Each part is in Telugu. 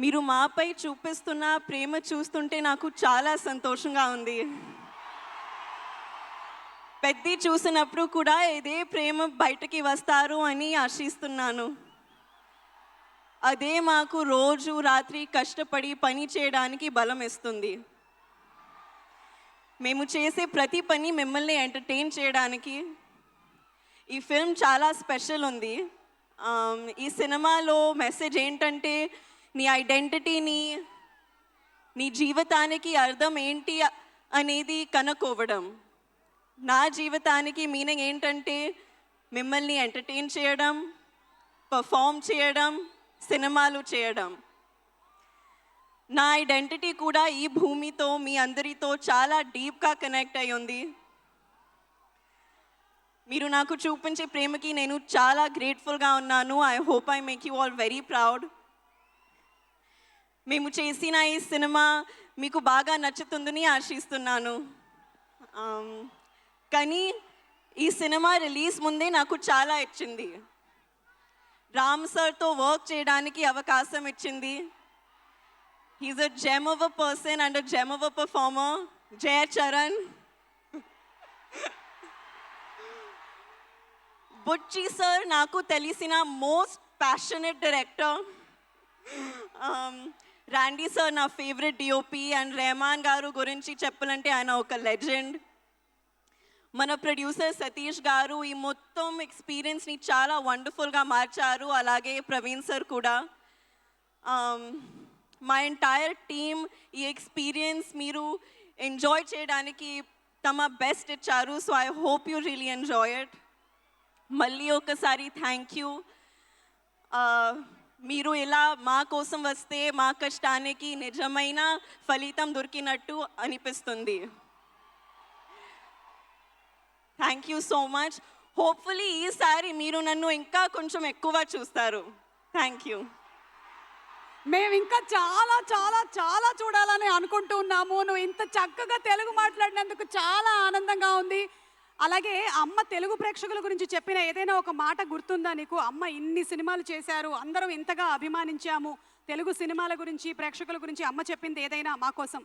మీరు మాపై చూపిస్తున్న ప్రేమ చూస్తుంటే నాకు చాలా సంతోషంగా ఉంది. పెద్ది చూసినప్పుడు కూడా ఇదే ప్రేమ బయటకి వస్తారు అని ఆశిస్తున్నాను. అదే మాకు రోజు రాత్రి కష్టపడి పని చేయడానికి బలం ఇస్తుంది. మేము చేసే ప్రతి పని మిమ్మల్ని ఎంటర్టైన్ చేయడానికి. ఈ ఫిల్మ్ చాలా స్పెషల్ ఉంది. ఈ సినిమాలో మెసేజ్ ఏంటంటే నీ ఐడెంటిటీని, నీ జీవితానికి అర్థం ఏంటి అనేది కనుక్కోవడం. నా జీవితానికి మీనింగ్ ఏంటంటే మిమ్మల్ని ఎంటర్టైన్ చేయడం, పర్ఫామ్ చేయడం, సినిమాలు చేయడం. నా ఐడెంటిటీ కూడా ఈ భూమితో, మీ అందరితో చాలా డీప్గా కనెక్ట్ అయి ఉంది. మీరు నాకు చూపించే ప్రేమకి నేను చాలా గ్రేట్ఫుల్గా ఉన్నాను. I hope I make you all very proud. మేము చేసిన ఈ సినిమా మీకు బాగా నచ్చుతుందని ఆశిస్తున్నాను. కానీ ఈ సినిమా రిలీజ్ ముందే నాకు చాలా ఇచ్చింది. రామ్ సార్తో వర్క్ చేయడానికి అవకాశం ఇచ్చింది. He's a gem of a person and a gem of a performer. Jaya Charan. Buchi sir నాకు తెలిసిన most passionate director. Randy sir నా favourite DOP. And Rahman garu గురించి చెప్పాలంటే ఆయన ఒక లెజెండ్. మన ప్రొడ్యూసర్ సతీష్ గారు ఈ మొత్తం ఎక్స్పీరియన్స్ని చాలా వండర్ఫుల్గా మార్చారు. అలాగే ప్రవీణ్ సార్ కూడా. మా ఎంటైర్ టీమ్ ఈ ఎక్స్పీరియన్స్ మీరు ఎంజాయ్ చేయడానికి తమ బెస్ట్ ఇచ్చారు. So I hope you really enjoy it. మళ్ళీ ఒకసారి థ్యాంక్ యూ. మీరు ఇలా మా కోసం వస్తే మా కష్టానికి నిజమైన ఫలితం దొరికినట్టు అనిపిస్తుంది. Thank you so much. Hopefully ఈసారి మీరు నన్ను ఇంకా కొంచెం ఎక్కువ చూస్తారు. Thank you. మేము ఇంకా చాలా చాలా చాలా చూడాలని అనుకుంటూ ఉన్నాము. నువ్వు ఇంత చక్కగా తెలుగు మాట్లాడినందుకు చాలా ఆనందంగా ఉంది. అలాగే అమ్మ తెలుగు ప్రేక్షకుల గురించి చెప్పిన ఏదైనా ఒక మాట గుర్తుందా నీకు? అమ్మ ఇన్ని సినిమాలు చేశారు, అందరం ఇంతగా అభిమానించాము, తెలుగు సినిమాల గురించి, ప్రేక్షకుల గురించి అమ్మ చెప్పింది ఏదైనా మా కోసం?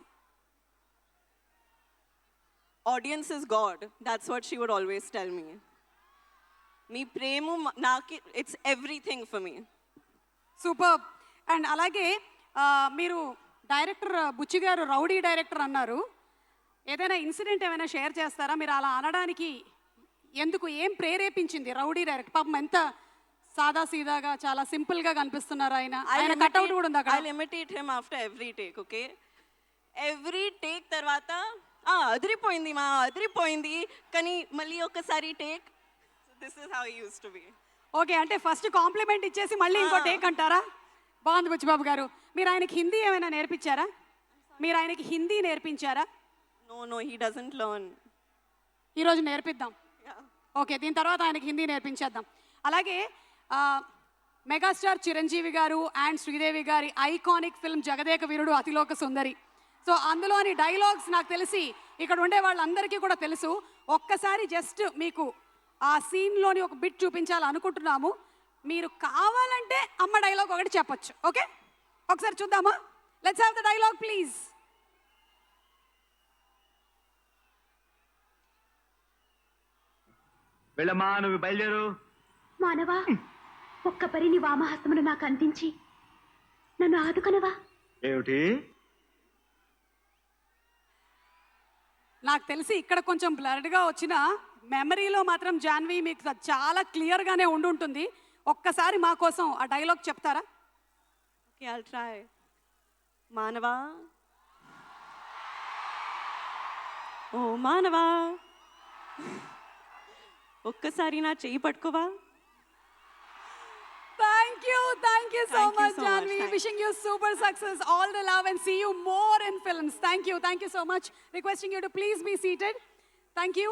Audience is God. That's what she would always tell me. మీ ప్రేమ నాకు it's everything for me. Super. And అలాగే మీరు డైరెక్టర్ బుచ్చి గారు రౌడీ డైరెక్టర్ అన్నారు. ఏదైనా ఇన్సిడెంట్ ఏమైనా షేర్ చేస్తారా? మీరు అలా అనడానికి ఎందుకు, ఏం ప్రేరేపించింది? రౌడీ డైరెక్టర్ పాపం ఎంత సాదా సీదాగా చాలా సింపుల్గా కనిపిస్తున్నారు ఆయన. ఆయన కట్అవుట్ కూడా ఉంది అక్కడ. I imitate him after every take. Okay, every take తర్వాత అదిరిపోయింది కానీ మళ్ళీ ఒకసారి take. This is how he used to be. Okay, అంటే ఫస్ట్ కాంప్లిమెంట్ ఇచ్చేసి మళ్ళీ ఇంకో టేక్ అంటారా? బాగుంది బుచ్చిబాబు గారు. మీరు ఆయనకి హిందీ ఏమైనా నేర్పించారా? మీరు ఆయనకి హిందీ నేర్పించారా? No, he doesn't learn. ఈరోజు నేర్పిద్దాం. ఓకే, దీని తర్వాత ఆయనకి హిందీ నేర్పించేద్దాం. అలాగే మెగాస్టార్ చిరంజీవి గారు అండ్ శ్రీదేవి గారి iconic film Jagadeka Veerudu Athiloka Sundari. So అందులోని డైలాగ్స్ నాకు తెలిసి ఇక్కడ ఉండే వాళ్ళందరికీ కూడా తెలుసు. ఒక్కసారి జస్ట్ మీకు ఆ సీన్లోని ఒక బిట్ చూపించాలనుకుంటున్నాము. మీరు కావాలంటే అమ్మ డైలాగ్ ఒకటి చెప్పొచ్చు. ఓకే, ఒకసారి చూద్దామా? Let's have the dialogue please. వెళ్ళమ్మా, నువ్వు బయలుదేరు. మానవా, ఒక్క పరి నీ వామహస్తమును నాకు అందించి నన్ను ఆదుకొనవా? ఏమిటి? నాకు తెలిసి ఇక్కడ కొంచెం బ్లర్డ్గా వచ్చిన మెమరీలో మాత్రం జాన్వి మీకు చాలా క్లియర్గానే ఉండుంటుంది. ఒక్కసారి మా కోసం ఆ డైలాగ్ చెప్తారా? Okay, I'll try. మానవా, ఓ మానవా, ఒక్కసారి నా చెయ్యి పట్టుకోవా? Thank you so much, Janvi. Wishing you super success, all the love, and see you more in films. Thank you so much. Requesting you to please be seated. Thank you.